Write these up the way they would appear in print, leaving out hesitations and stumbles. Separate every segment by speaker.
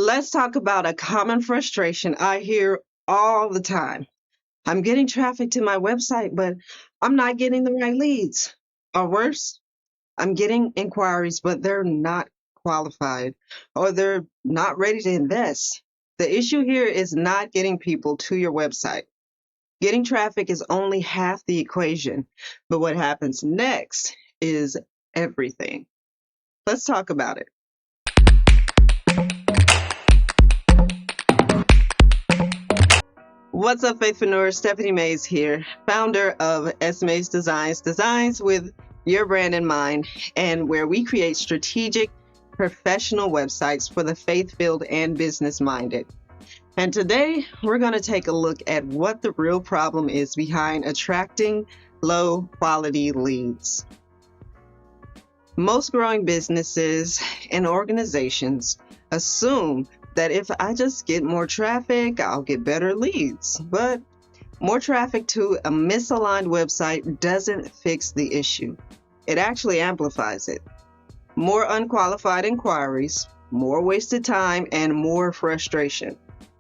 Speaker 1: Let's talk about a common frustration I hear all the time. I'm getting traffic to my website, but I'm not getting the right leads. Or worse, I'm getting inquiries, but they're not qualified or they're not ready to invest. The issue here is not getting people to your website. Getting traffic is only half the equation, but what happens next is everything. Let's talk about it. What's up, Faithpreneurs? Stephanie Mays here, founder of S. Mays Designs, designs with your brand in mind, and where we create strategic, professional websites for the faith-filled and business-minded. And today, we're going to take a look at what the real problem is behind attracting low-quality leads. Most growing businesses and organizations assume that if I just get more traffic, I'll get better leads. But more traffic to a misaligned website doesn't fix the issue. It actually amplifies it. More unqualified inquiries, more wasted time, and more frustration.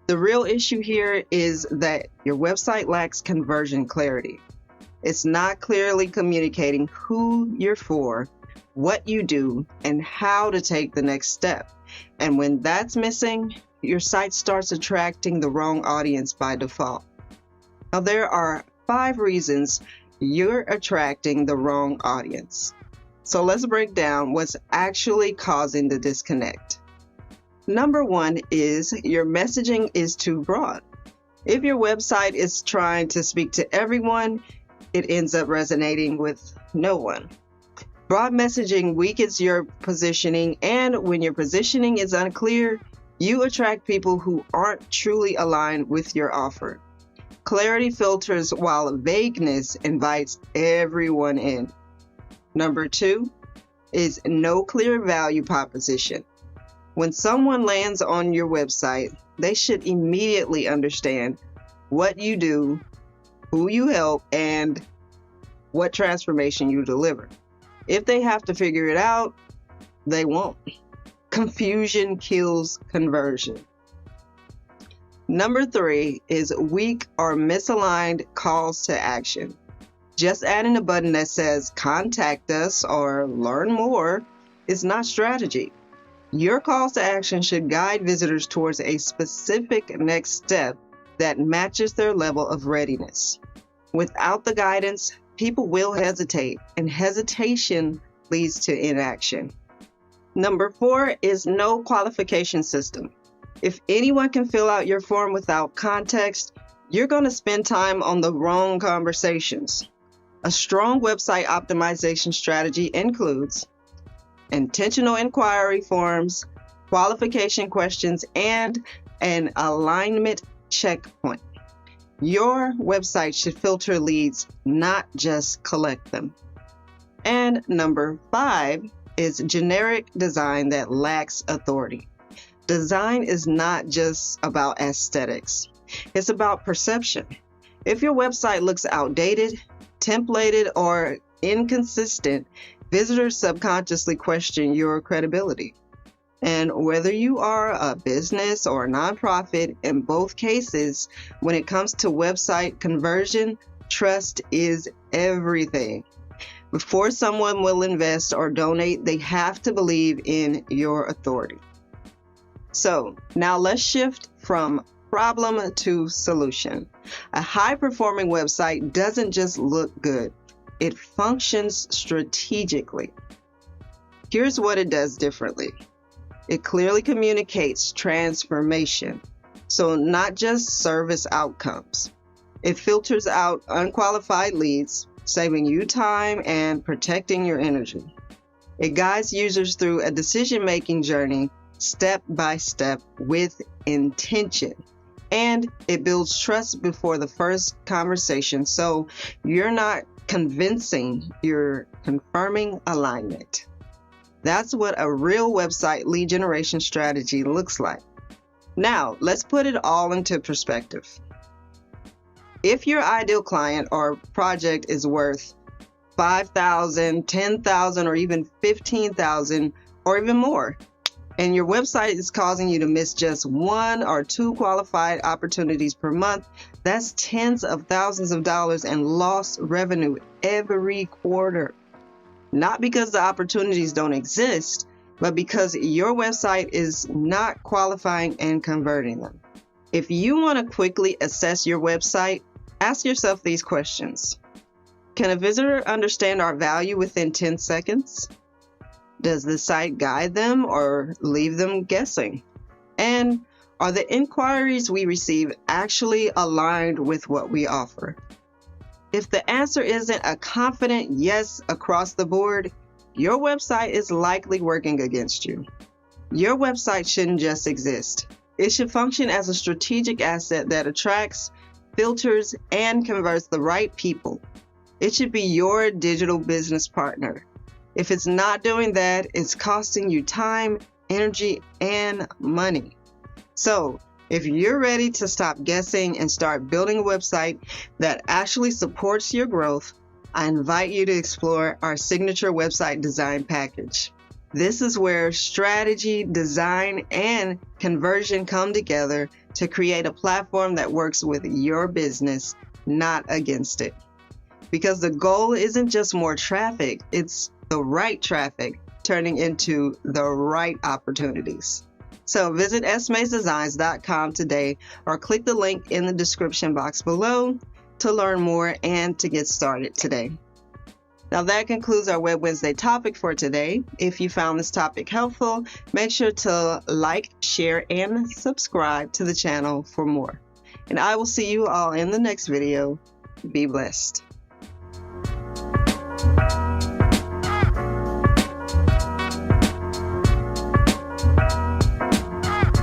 Speaker 1: The real issue here is that your website lacks conversion clarity. It's not clearly communicating who you're for, what you do, and how to take the next step. And when that's missing, your site starts attracting the wrong audience by default. Now, there are 5 reasons you're attracting the wrong audience. So let's break down what's actually causing the disconnect. Number 1 is your messaging is too broad. If your website is trying to speak to everyone, it ends up resonating with no one. Broad messaging weakens your positioning, and when your positioning is unclear, you attract people who aren't truly aligned with your offer. Clarity filters while vagueness invites everyone in. Number 2 is no clear value proposition. When someone lands on your website, they should immediately understand what you do, who you help, and what transformation you deliver. If they have to figure it out, they won't. Confusion kills conversion. Number 3 is weak or misaligned calls to action. Just adding a button that says contact us or learn more is not strategy. Your calls to action should guide visitors towards a specific next step that matches their level of readiness. Without the guidance, people will hesitate, and hesitation leads to inaction. Number 4 is no qualification system. If anyone can fill out your form without context, you're going to spend time on the wrong conversations. A strong website optimization strategy includes intentional inquiry forms, qualification questions, and an alignment checkpoint. Your website should filter leads, not just collect them. And number 5 is generic design that lacks authority. Design is not just about aesthetics. It's about perception. If your website looks outdated, templated, or inconsistent, visitors subconsciously question your credibility. And whether you are a business or a nonprofit, in both cases, when it comes to website conversion, trust is everything. Before someone will invest or donate, they have to believe in your authority. So now let's shift from problem to solution. A high-performing website doesn't just look good. It functions strategically. Here's what it does differently. It clearly communicates transformation, so not just service outcomes. It filters out unqualified leads, saving you time and protecting your energy. It guides users through a decision-making journey, step by step, with intention. And it builds trust before the first conversation, so you're not convincing, you're confirming alignment. That's what a real website lead generation strategy looks like. Now, let's put it all into perspective. If your ideal client or project is worth $5,000, $10,000, or even $15,000, or even more, and your website is causing you to miss just 1 or 2 qualified opportunities per month, that's tens of thousands of dollars in lost revenue every quarter. Not because the opportunities don't exist, but because your website is not qualifying and converting them. If you want to quickly assess your website, ask yourself these questions. Can a visitor understand our value within 10 seconds? Does the site guide them or leave them guessing? And are the inquiries we receive actually aligned with what we offer? If the answer isn't a confident yes across the board, your website is likely working against you. Your website shouldn't just exist. It should function as a strategic asset that attracts, filters, and converts the right people. It should be your digital business partner. If it's not doing that, it's costing you time, energy, and money. So, if you're ready to stop guessing and start building a website that actually supports your growth, I invite you to explore our signature website design package. This is where strategy, design, and conversion come together to create a platform that works with your business, not against it. Because the goal isn't just more traffic, it's the right traffic turning into the right opportunities. So visit esmaysdesigns.com today or click the link in the description box below to learn more and to get started today. Now that concludes our Web Wednesday topic for today. If you found this topic helpful, make sure to like, share, and subscribe to the channel for more. And I will see you all in the next video. Be blessed.